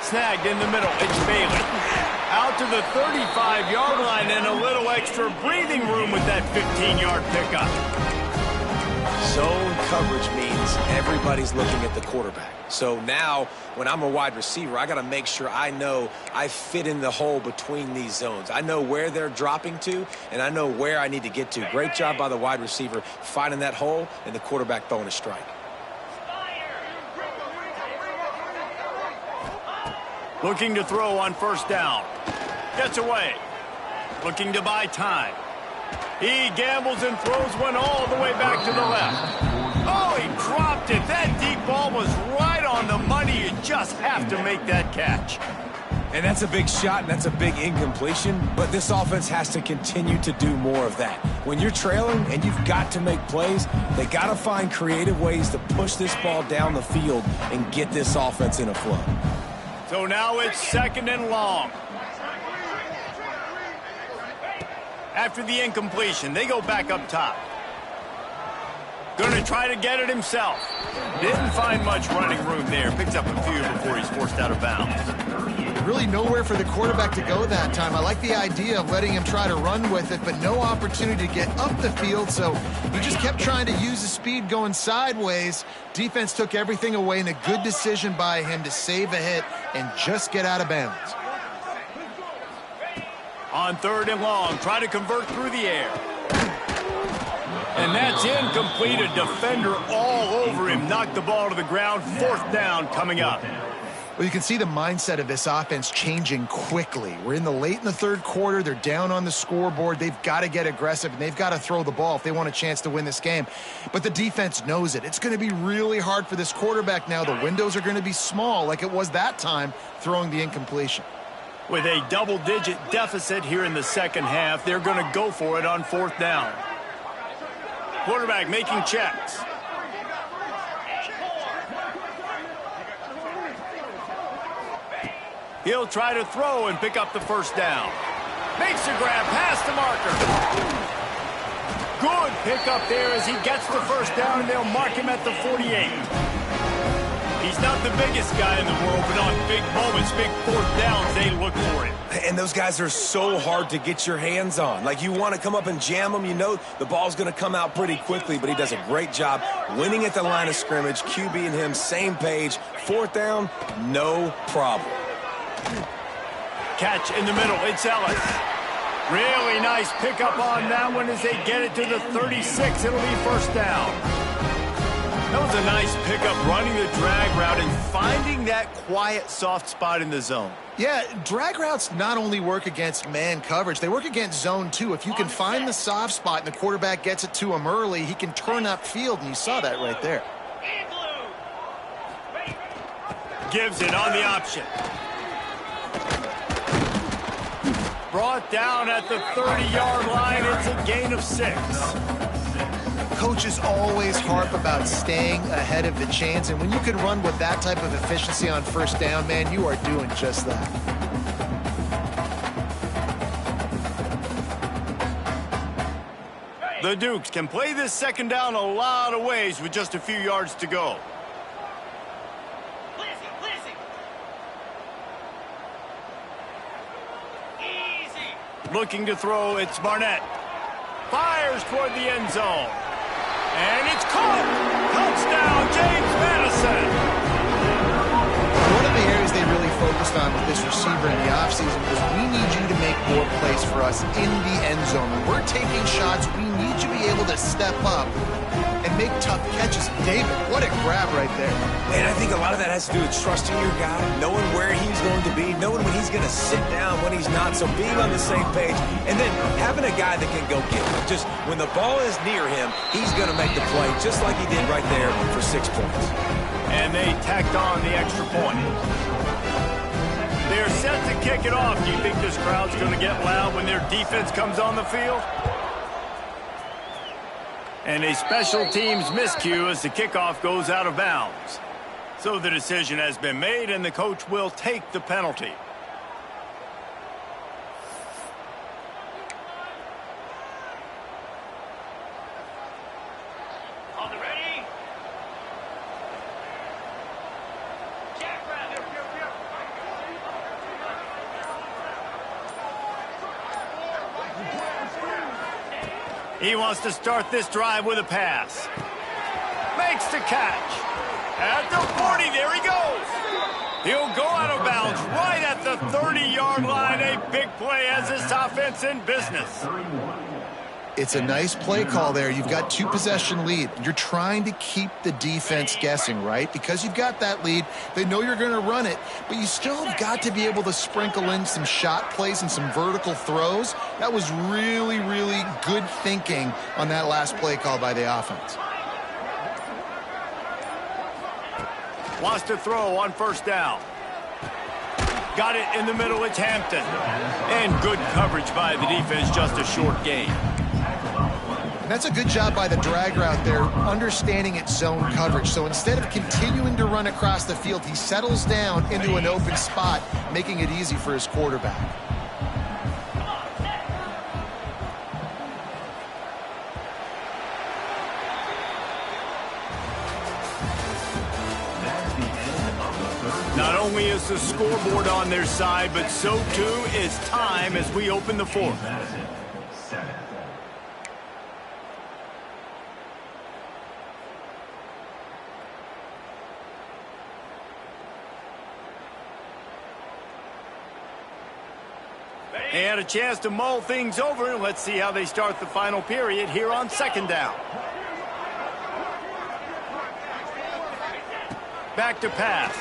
Snagged in the middle, it's Bailey. Out to the 35-yard line and a little extra breathing room with that 15-yard pickup. Zone coverage means everybody's looking at the quarterback. So now, when I'm a wide receiver, I got to make sure I know I fit in the hole between these zones. I know where they're dropping to, and I know where I need to get to. Great job by the wide receiver finding that hole and the quarterback throwing a strike. Looking to throw on 1st down. Gets away. Looking to buy time. He gambles and throws one all the way back to the left. Oh, he dropped dropped it. That deep ball was right on the money. You just have to make that catch. And that's a big shot, and that's a big incompletion, but this offense has to continue to do more of that. When you're trailing and you've got to make plays, they got to find creative ways to push this ball down the field and get this offense in a flow. So now it's 2nd and long. After the incompletion, they go back up top. Going to try to get it himself. Didn't find much running room there. Picks up a few before he's forced out of bounds. Really nowhere for the quarterback to go that time. I like the idea of letting him try to run with it, but no opportunity to get up the field, so he just kept trying to use the speed going sideways. Defense took everything away, and a good decision by him to save a hit and just get out of bounds. On 3rd and long, try to convert through the air. And that's incomplete. A defender all over him. Knocked the ball to the ground. 4th down coming up. Well, you can see the mindset of this offense changing quickly. We're in the 3rd quarter. They're down on the scoreboard. They've got to get aggressive, and they've got to throw the ball if they want a chance to win this game. But the defense knows it. It's going to be really hard for this quarterback now. The windows are going to be small like it was that time throwing the incompletion. With a double-digit deficit here in the 2nd half, they're going to go for it on 4th down. Quarterback making checks. He'll try to throw and pick up the 1st down. Makes a grab past the marker. Good pickup there as he gets the 1st down, and they'll mark him at the 48. He's not the biggest guy in the world, but on big moments, big 4th downs, they look for it. And those guys are so hard to get your hands on. Like, you want to come up and jam them, you know the ball's going to come out pretty quickly, but he does a great job winning at the line of scrimmage. QB and him, same page. 4th down, no problem. Catch in the middle. It's Ellis. Really nice pickup on that one as they get it to the 36. It'll be 1st down. That was a nice pickup, running the drag route and finding that quiet, soft spot in the zone. Yeah, drag routes not only work against man coverage, they work against zone too. If you can find the soft spot and the quarterback gets it to him early, he can turn upfield, and you saw that right there. Gives it on the option. Brought down at the 30-yard line. It's a gain of 6. Coaches always harp about staying ahead of the chains, and when you can run with that type of efficiency on 1st down, man, you are doing just that. The Dukes can play this 2nd down a lot of ways with just a few yards to go. Looking to throw, it's Barnett. Fires toward the end zone. And it's caught! Touchdown, James Madison! One of the areas they really focused on with this receiver in the offseason was, we need you to make more plays for us in the end zone. When we're taking shots, we need you to be able to step up and make tough catches. David, what a grab right there. And I think a lot of that has to do with trusting your guy, knowing where he's going to be, knowing when he's going to sit down, when he's not, so being on the same page, and then having a guy that can go get it. Just when the ball is near him, he's going to make the play, just like he did right there for 6 points. And they tacked on the extra point. They're set to kick it off. Do you think this crowd's going to get loud when their defense comes on the field? And a special teams miscue as the kickoff goes out of bounds. So the decision has been made, and the coach will take the penalty. On the ready? He wants to start this drive with a pass. Makes the catch. At the 40, there he goes. He'll go out of bounds right at the 30-yard line. A big play as this offense in business. It's a nice play call there. You've got 2-possession lead. You're trying to keep the defense guessing, right? Because you've got that lead, they know you're going to run it, but you still have got to be able to sprinkle in some shot plays and some vertical throws. That was really, really good thinking on that last play call by the offense. Wants to throw on first down. Got it in the middle. It's Hampton. And good coverage by the defense, just a short gain. And that's a good job by the drag route there, understanding its zone coverage. So instead of continuing to run across the field, he settles down into an open spot, making it easy for his quarterback. Not only is the scoreboard on their side, but so too is time as we open the fourth. They had a chance to mull things over. Let's see how they start the final period here on second down. Back to pass.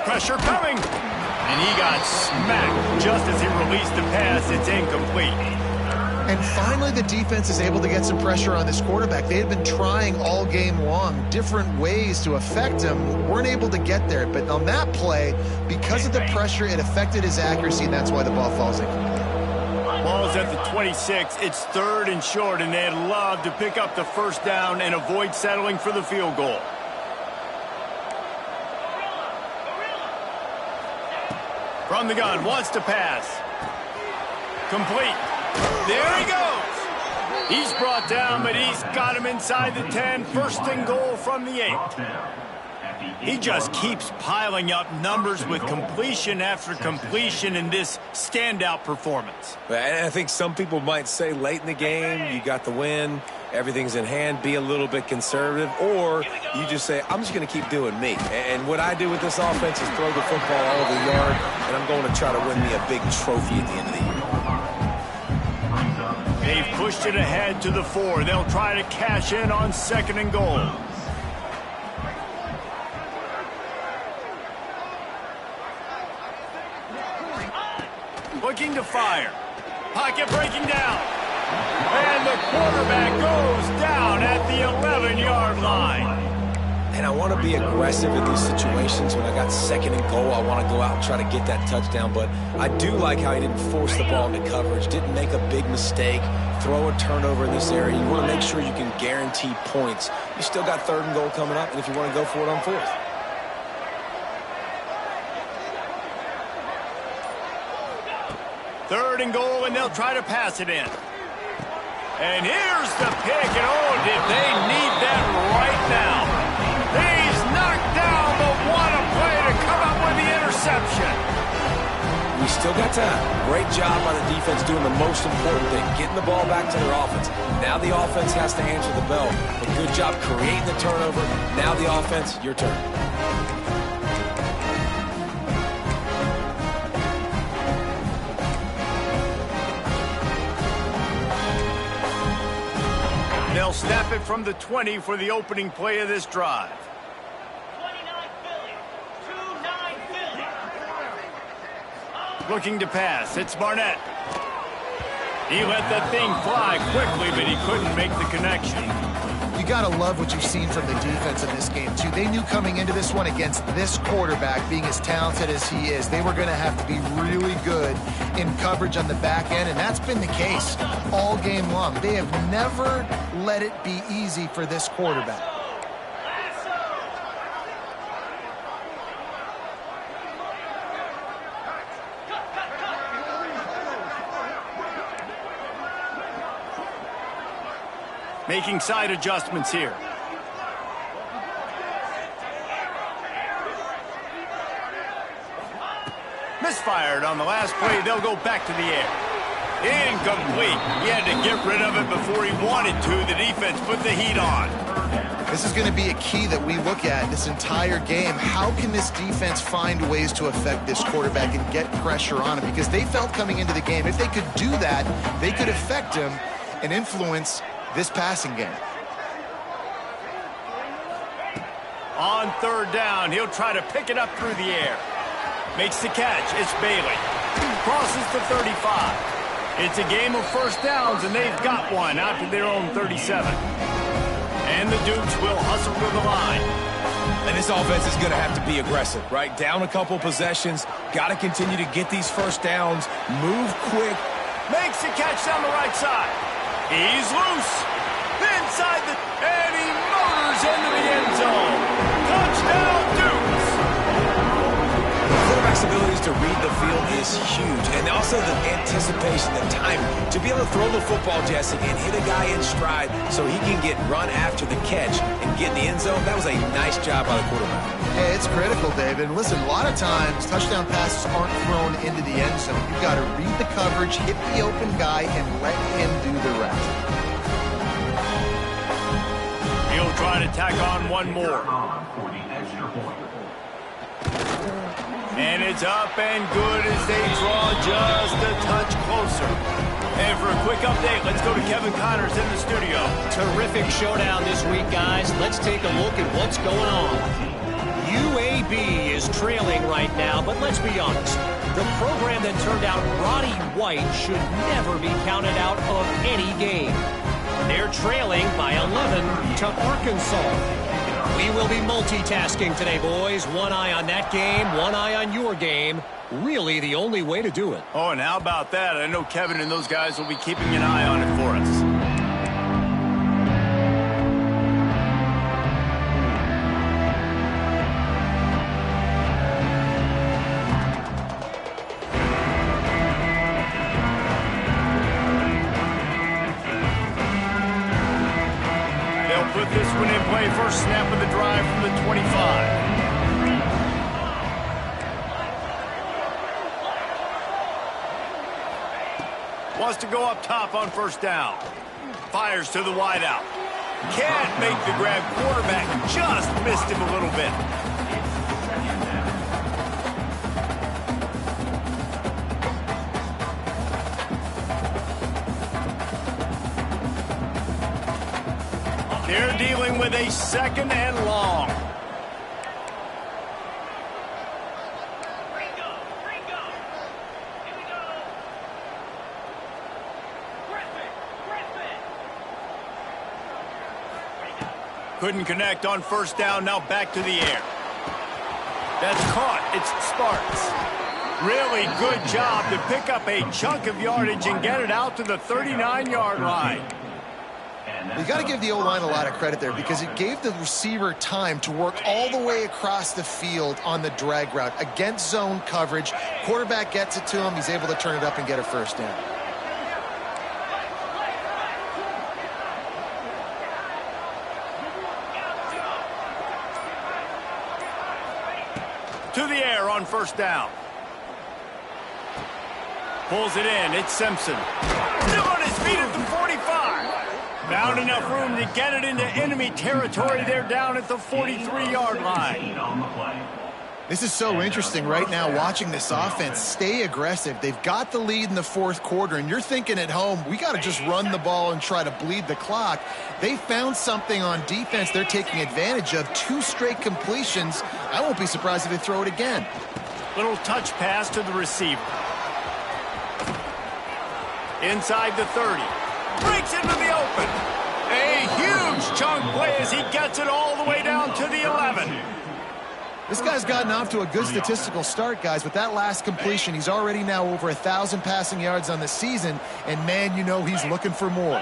Pressure coming. And he got smacked just as he released the pass. It's incomplete. And finally, the defense is able to get some pressure on this quarterback. They had been trying all game long different ways to affect him. Weren't able to get there. But on that play, because of the pressure, it affected his accuracy, and that's why the ball falls incomplete. Ball's at the 26. It's 3rd and short, and they'd love to pick up the first down and avoid settling for the field goal. From the gun, wants to pass. Complete. There he goes. He's brought down, but he's got him inside the 10. 1st and goal from the 8. He just keeps piling up numbers with completion after completion in this standout performance. And I think some people might say late in the game, you got the win, everything's in hand, be a little bit conservative, or you just say, I'm just going to keep doing me. And what I do with this offense is throw the football all over the yard, and I'm going to try to win me a big trophy at the end of the year. They've pushed it ahead to the 4. They'll try to cash in on 2nd and goal. Looking to fire. Pocket breaking down. And the quarterback goes down at the 11-yard line. And I want to be aggressive in these situations. When I got 2nd and goal, I want to go out and try to get that touchdown. But I do like how he didn't force the ball into coverage, didn't make a big mistake, throw a turnover in this area. You want to make sure you can guarantee points. You still got 3rd and goal coming up, and if you want to go for it on 4th. Third and goal, and they'll try to pass it in. And here's the pick, and oh, did they need that right now. He's knocked down, but what a play to come up with the interception. We still got time. Great job by the defense doing the most important thing, getting the ball back to their offense. Now the offense has to answer the bell. But good job creating the turnover. Now the offense, your turn. They'll snap it from the 20 for the opening play of this drive. 29 Philly. 2-9 Philly. Looking to pass. It's Barnett. He let that thing fly quickly, but he couldn't make the connection. You got to love what you've seen from the defense in this game, too. They knew coming into this one against this quarterback, being as talented as he is, they were going to have to be really good in coverage on the back end, and that's been the case all game long. They have never let it be easy for this quarterback. Making side adjustments here. Misfired on the last play. They'll go back to the air. Incomplete. He had to get rid of it before he wanted to. The defense put the heat on. This is going to be a key that we look at this entire game. How can this defense find ways to affect this quarterback and get pressure on him? Because they felt coming into the game, if they could do that, they could affect him and influence this passing game. On 3rd down, he'll try to pick it up through the air. Makes the catch. It's Bailey. Crosses the 35. It's a game of first downs, and they've got one out to their own 37. And the Dukes will hustle to the line. And this offense is going to have to be aggressive, right? Down a couple possessions, got to continue to get these first downs, move quick. Makes the catch down the right side. He's loose. Inside and he motors into the end zone. Touchdown, Dukes. The quarterback's abilities to read the field is huge. And also the anticipation, the timing. To be able to throw the football, Jesse, and hit a guy in stride so he can get run after the catch and get in the end zone, that was a nice job by the quarterback. Hey, it's critical, David. And listen, a lot of times touchdown passes aren't thrown into the end zone. You've got to read the coverage, hit the open guy, and let him do the rest. He'll try to tack on one more. And it's up and good as they draw just a touch closer. And for a quick update, let's go to Kevin Connors in the studio. Terrific showdown this week, guys. Let's take a look at what's going on. UAB is trailing right now, but let's be honest. The program that turned out Roddy White should never be counted out of any game. They're trailing by 11 to Arkansas. We will be multitasking today, boys. One eye on that game, one eye on your game. Really the only way to do it. Oh, and how about that? I know Kevin and those guys will be keeping an eye on it for us. Put this one in play. First snap of the drive from the 25. Wants to go up top on first down. Fires to the wideout. Can't make the grab. Quarterback just missed him a little bit. They're dealing with a second and long. Couldn't connect on first down. Now back to the air. That's caught. It's Sparks. Really good job to pick up a chunk of yardage and get it out to the 39-yard line. You got to give the O-line a lot of credit there because it gave the receiver time to work all the way across the field on the drag route against zone coverage. Quarterback gets it to him. He's able to turn it up and get a first down. To the air on first down. Pulls it in. It's Simpson. Still on his feet at the 45. Found enough room to get it into enemy territory. They're down at the 43-yard line. This is so interesting right now watching this offense stay aggressive. They've got the lead in the fourth quarter, and you're thinking at home, we got to just run the ball and try to bleed the clock. They found something on defense they're taking advantage of. 2 straight completions. I won't be surprised if they throw it again. Little touch pass to the receiver. Inside the 30. Breaks into the open. A huge chunk play as he gets it all the way down to the 11. This guy's gotten off to a good statistical start, guys. With that last completion, he's already now over 1,000 passing yards on the season. And, man, you know he's looking for more.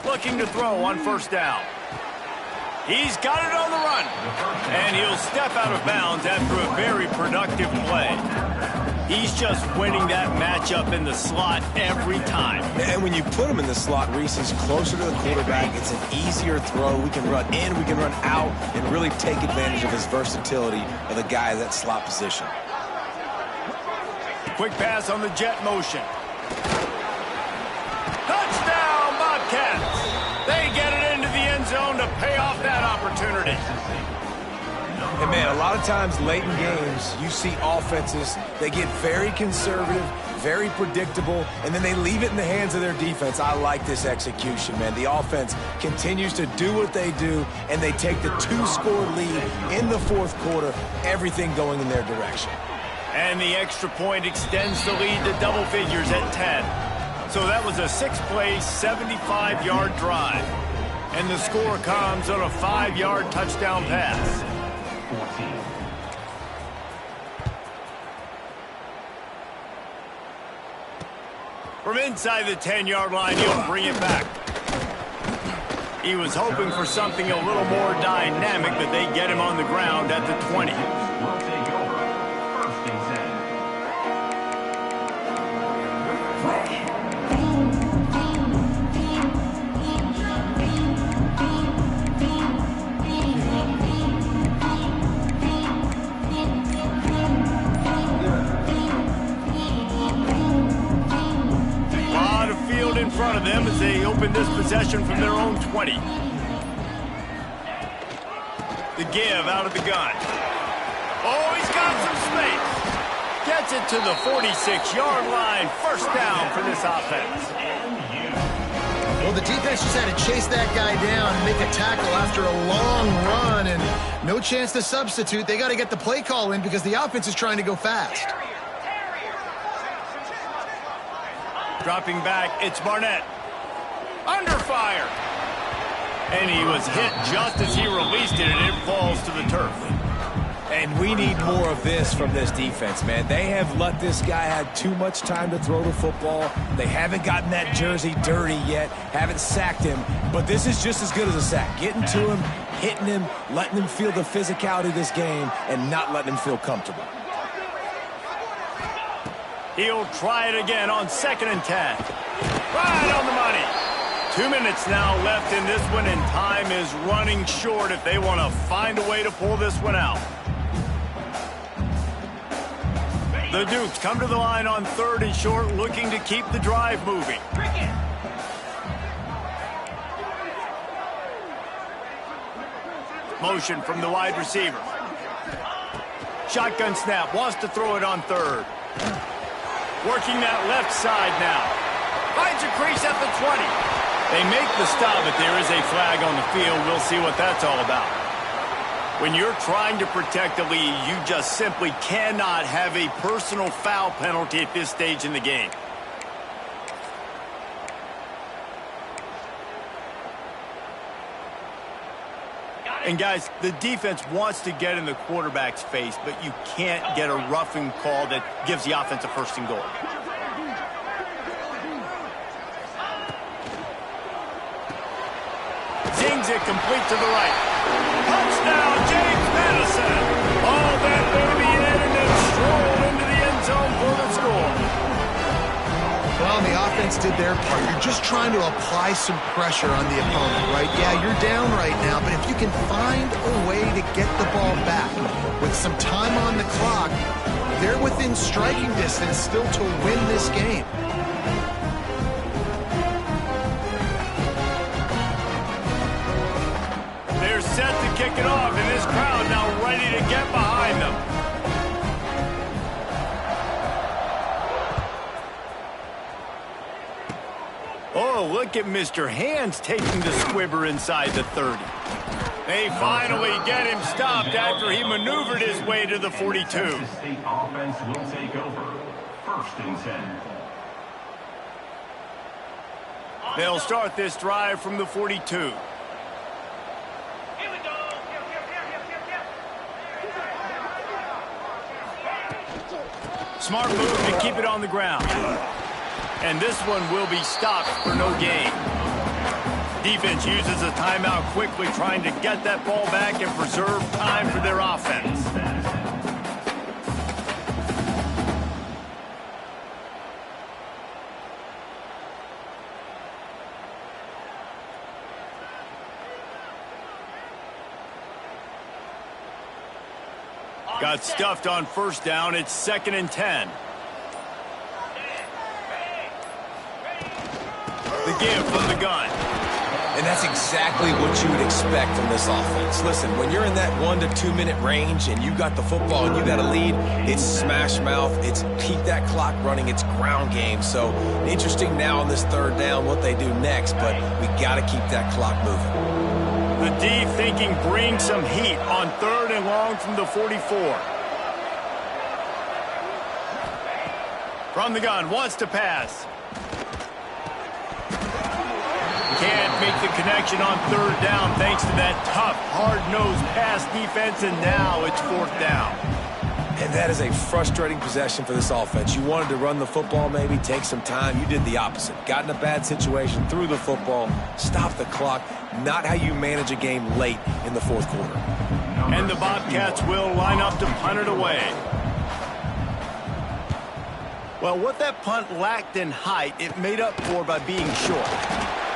Looking to throw on first down. He's got it on the run. And he'll step out of bounds after a very productive play. He's just winning that matchup in the slot every time. And when you put him in the slot, Reese is closer to the quarterback. It's an easier throw. We can run in, we can run out, and really take advantage of his versatility of the guy in that slot position. Quick pass on the jet motion. Touchdown, Bobcats! They get it into the end zone to pay off that opportunity. And, man, a lot of times late in games, you see offenses, they get very conservative, very predictable, and then they leave it in the hands of their defense. I like this execution, man. The offense continues to do what they do, and they take the 2-score lead in the fourth quarter, everything going in their direction. And the extra point extends the lead to double figures at 10. So that was a 6-play, 75-yard drive. And the score comes on a 5-yard touchdown pass. From inside the 10-yard line, he'll bring it back. He was hoping for something a little more dynamic, but they get him on the ground at the 20. In front of them as they open this possession from their own 20. The give out of the gun. Oh, he's got some space. Gets it to the 46-yard line. First down for this offense. Well, the defense just had to chase that guy down and make a tackle after a long run, and no chance to substitute. They got to get the play call in because the offense is trying to go fast. Dropping back, it's Barnett. Under fire. And he was hit just as he released it, and it falls to the turf. And we need more of this from this defense, man. They have let this guy have too much time to throw the football. They haven't gotten that jersey dirty yet, haven't sacked him. But this is just as good as a sack. Getting to him, hitting him, letting him feel the physicality of this game, and not letting him feel comfortable. He'll try it again on 2nd and 10. Right on the money. 2 minutes now left in this one, and time is running short if they want to find a way to pull this one out. The Dukes come to the line on 3rd and short, looking to keep the drive moving. Motion from the wide receiver. Shotgun snap, wants to throw it on 3rd. Working that left side now. Finds a crease at the 20. They make the stop, but there is a flag on the field. We'll see what that's all about. When you're trying to protect the lead, you just simply cannot have a personal foul penalty at this stage in the game. And guys, the defense wants to get in the quarterback's face, but you can't get a roughing call that gives the offense a 1st and goal. Zings it complete to the right. Touchdown, James Madison. All that baby in and then strolled into the end zone for the score. Well, the offense did their part. You're just trying to apply some pressure on the opponent, right? Yeah, you're down right now, but if you can find a way to get the ball back with some time on the clock, they're within striking distance still to win this game. They're set to kick it off, and this crowd now ready to get behind them. Oh, look at Mr. Hands taking the squibber inside the 30. They finally get him stopped after he maneuvered his way to the 42. State offense will take over. 1st and 10. They'll start this drive from the 42. Here we go. Smart move to keep it on the ground. And this one will be stopped for no gain. Defense uses a timeout quickly, trying to get that ball back and preserve time for their offense. Got stuffed on 1st down. It's 2nd and 10. The give from the gun. And that's exactly what you would expect from this offense. Listen, when you're in that 1 to 2 minute range and you got the football and you got a lead, it's smash mouth, it's keep that clock running, it's ground game. So interesting now on this third down what they do next, but we got to keep that clock moving. The D thinking bring some heat on 3rd and long from the 44. From the gun, wants to pass. Can't make the connection on 3rd down thanks to that tough, hard-nosed pass defense, and now it's 4th down. And that is a frustrating possession for this offense. You wanted to run the football, maybe take some time. You did the opposite. Got in a bad situation, threw the football, stopped the clock. Not how you manage a game late in the 4th quarter. And the Bobcats will line up to punt it away. Well, what that punt lacked in height, it made up for by being short.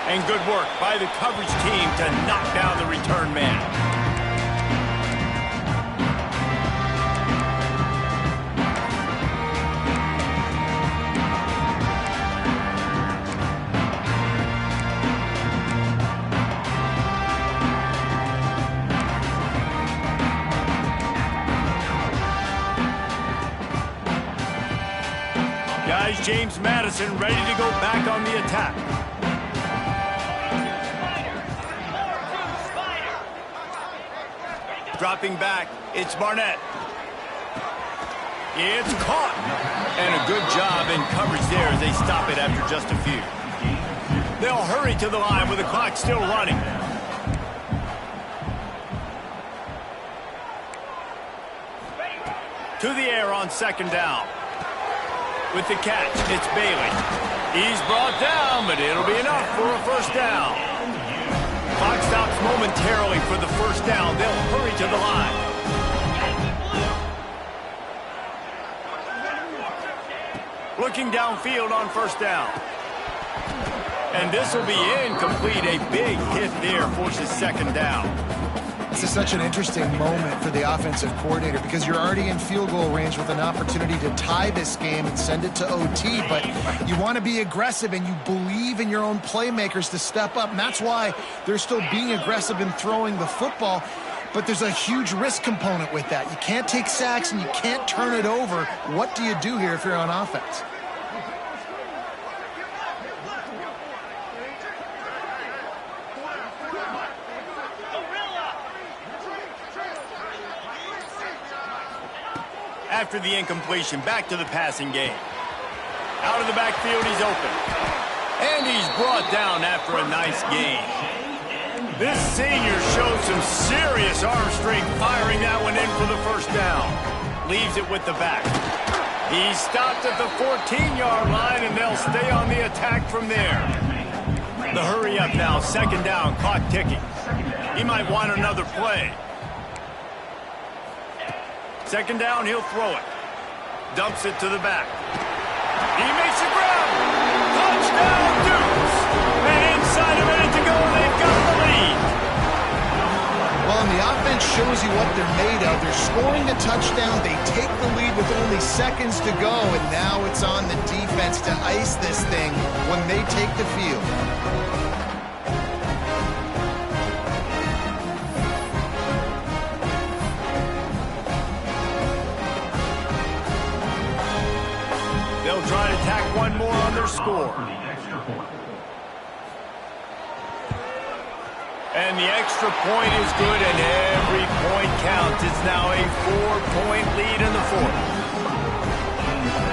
And good work by the coverage team to knock down the return man. Guys, James Madison ready to go back on the attack. Dropping back, it's Barnett. It's caught. And a good job in coverage there as they stop it after just a few. They'll hurry to the line with the clock still running. To the air on 2nd down. With the catch, it's Bailey. He's brought down, but it'll be enough for a 1st down. Clock stops momentarily for the 1st down. They'll hurry to the line. Looking downfield on 1st down. And this will be incomplete. A big hit there forces 2nd down. This is such an interesting moment for the offensive coordinator because you're already in field goal range with an opportunity to tie this game and send it to OT, but you want to be aggressive and you believe in your own playmakers to step up, and that's why they're still being aggressive in throwing the football, but there's a huge risk component with that. You can't take sacks and you can't turn it over. What do you do here if you're on offense? After the incompletion, back to the passing game. Out of the backfield, he's open. And he's brought down after a nice gain. This senior shows some serious arm strength firing that one in for the 1st down. Leaves it with the back. He's stopped at the 14-yard line, and they'll stay on the attack from there. The hurry up now, 2nd down, clock ticking. He might want another play. 2nd down, he'll throw it. Dumps it to the back. He makes a grab. Touchdown, Dukes. And inside a minute to go, they've got the lead. Well, and the offense shows you what they're made of. They're scoring a touchdown. They take the lead with only seconds to go, and now it's on the defense to ice this thing when they take the field. They'll try to tack one more on their score. And the extra point is good, and every point counts. It's now a 4-point lead in the 4th.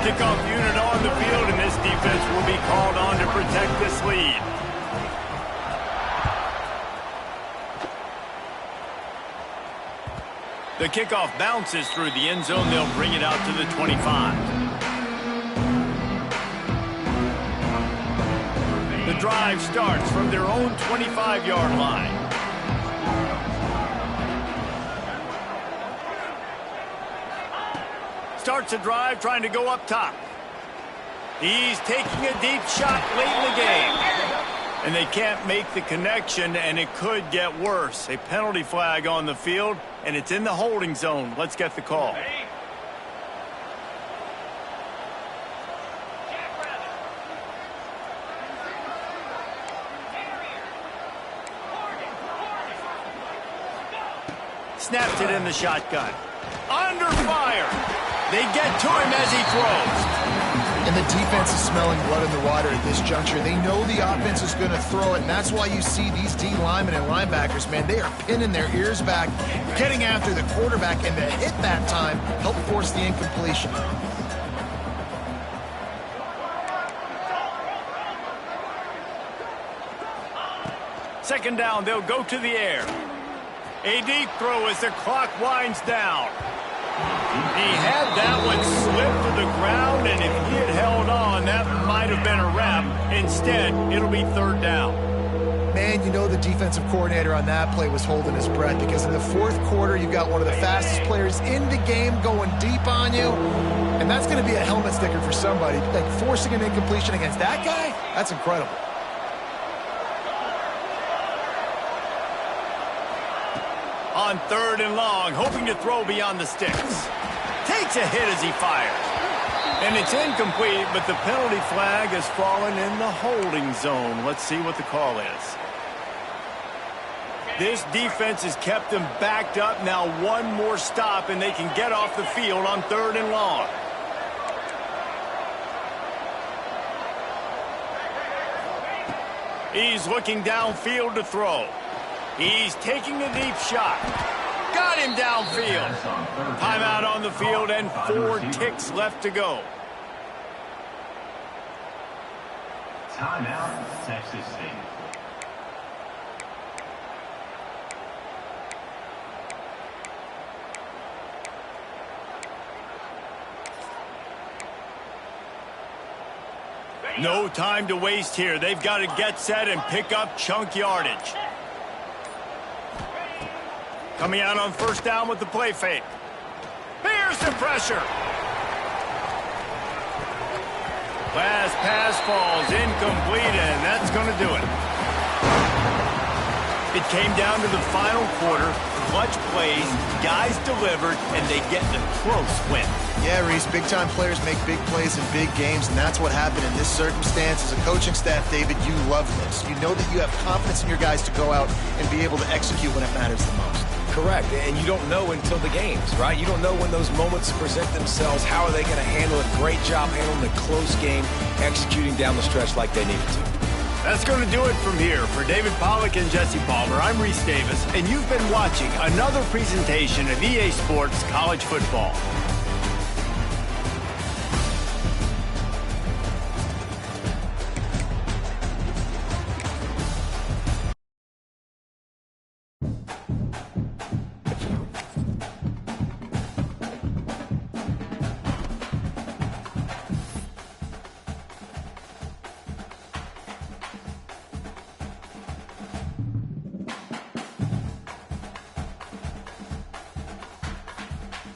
Kickoff unit on the field, and this defense will be called on to protect this lead. The kickoff bounces through the end zone. They'll bring it out to the 25. The drive starts from their own 25-yard line. Starts a drive trying to go up top. He's taking a deep shot late in the game. And they can't make the connection, and it could get worse. A penalty flag on the field, and it's in the holding zone. Let's get the call. Snaps it in the shotgun. Under fire. They get to him as he throws. And the defense is smelling blood in the water at this juncture. They know the offense is going to throw it, and that's why you see these D linemen and linebackers, man, they are pinning their ears back, getting after the quarterback, and the hit that time helped force the incompletion. Second down, they'll go to the air. A deep throw as the clock winds down. He had that one slip to the ground, and if he had held on, that might have been a wrap. Instead, it'll be third down. Man, you know the defensive coordinator on that play was holding his breath, because in the fourth quarter, you've got one of the fastest players in the game going deep on you, and that's going to be a helmet sticker for somebody. Like, forcing an incompletion against that guy, that's incredible. On third and long, hoping to throw beyond the sticks. Takes a hit as he fires. And it's incomplete, but the penalty flag has fallen in the holding zone. Let's see what the call is. This defense has kept them backed up. Now one more stop, and they can get off the field on third and long. He's looking downfield to throw. He's taking a deep shot. Got him downfield. Timeout on the field and 4 ticks left to go. Timeout, Texas State. No time to waste here. They've got to get set and pick up chunk yardage. Coming out on first down with the play fake. Here's the pressure. Last pass falls incomplete, and that's going to do it. It came down to the final quarter. Clutch plays, guys delivered, and they get the close win. Yeah, Reese, big-time players make big plays in big games, and that's what happened in this circumstance. As a coaching staff, David, you love this. You know that you have confidence in your guys to go out and be able to execute when it matters the most. Correct, and you don't know until the games, right? You don't know when those moments present themselves. How are they going to handle it? Great job handling the close game, executing down the stretch like they needed to. That's going to do it from here. For David Pollack and Jesse Palmer, I'm Reese Davis, and you've been watching another presentation of EA Sports College Football.